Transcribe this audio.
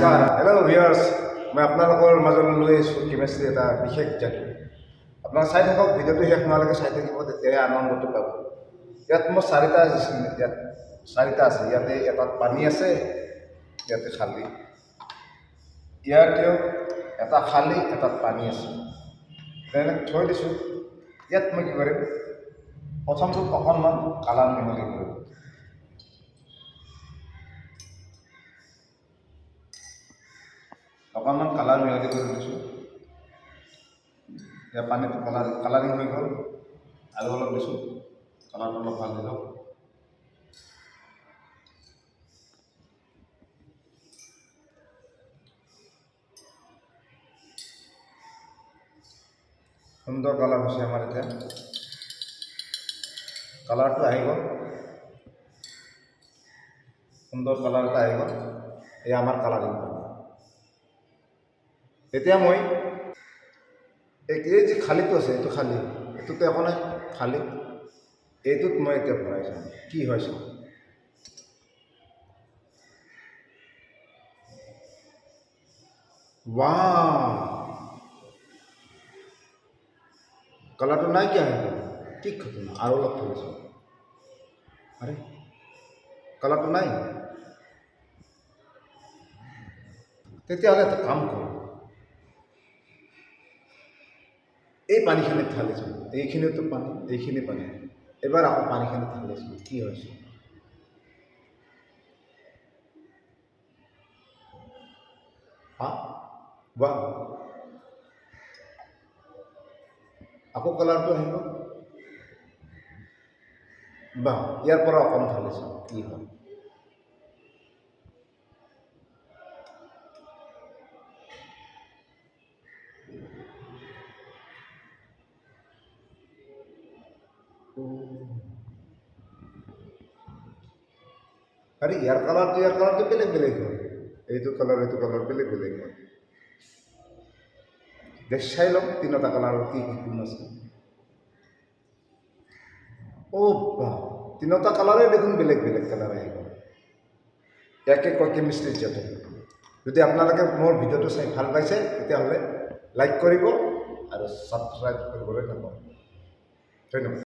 নমস্কাৰ hello' viewers মই আপোনালোকৰ মাজলৈ লৈ আহিছোঁ কেমেষ্ট্ৰি এটা বিশেষ যাদু আপোনালোকে চাই থাকক ভিডিঅ'টো শেষ নোহোৱালৈকে চাই থাকিব তেতিয়াহে আনন্দটো পাব ইয়াত মোৰ চাৰিটা আছে ইয়াতে এটাত পানী আছে ইয়াতে খালী ইয়াতেও এটা খালী এটাত পানী আছে তেনেকৈ থৈ দিছোঁ ইয়াত মই কি কৰিম প্ৰথমটোত অকণমান কালাৰ মিহলি কৰিম অকণমান কালাৰ মিহলি কৰি দিছোঁ এতিয়া পানীটো কালাৰিং হৈ গ'ল আৰু অলপ দিছোঁ কালাৰটো অলপ ভাল দি লওক সুন্দৰ কালাৰ হৈছে আমাৰ এতিয়া কালাৰটো আহি গ'ল সুন্দৰ কালাৰ এটা আহি গ'ল এয়া আমাৰ কালাৰিং এতিয়া মই এই যে খালীটো আছে এইটো খালী এইটোতো একো নাই খালী এইটোত মই এতিয়া ভৰাইছোঁ কি হৈছে ৱাও কালাৰটো নাইকিয়া হৈ গ'ল কি ঘটনা আৰু অলপ ধৰিছোঁ আৰে কালাৰটো নাই তেতিয়াহ'লে এটা কাম কৰোঁ এই পানীখিনিত ঢালিছোঁ এইখিনিতো পানী এইখিনি পানী এবাৰ আকৌ পানীখিনি ঢালিছোঁ কি হৈছে বাহ আকৌ কালাৰটো আহিব বাহ ইয়াৰ পৰা অকণ ঢালিছোঁ কি হয় আরে ইয়ার কালারটো বেলেগ হয় এইটো কালার বেলেগ হয় দেখ চাই লওক তিনিটা কালাৰৰ কি গুণ আছে বাহ তিনিটা কালাৰে দেখোন বেলেগ কালাৰ আহি গ'ল ইয়াকে কয় কেমিষ্ট্ৰিৰ যাদু যদি আপোনালোকে মোৰ ভিডিঅ'টো চাই ভাল পাইছে তেতিয়াহ'লে লাইক কৰিব আৰু ছাবস্ক্ৰাইব কৰিবলৈ নাপাহৰিব ধন্যবাদ